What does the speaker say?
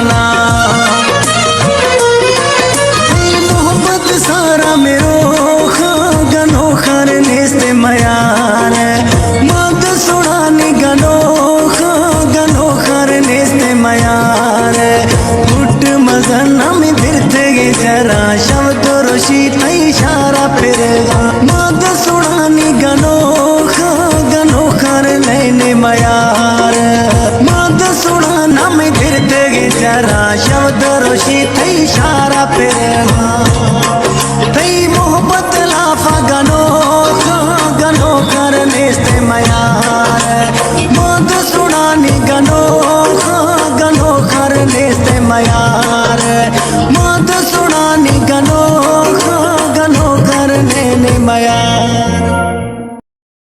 दीवाना। मोहब्बत सारा मेरो गनो खरने से मयार मत सुनानी गनो खरने से मयार फुट मजन में फिरते जरा शब्द रोशी इशारा फिरेगा मत सुनानी गनो खर लेने मयार मत सुनाना में फिरते जरा शब्द रोशी इशारा फिरेगा तई मोहब्बत लाफा गनो करने से मयार मत सुनानी गनो करने से मयार मत सुनानी गनो करने ने मयार।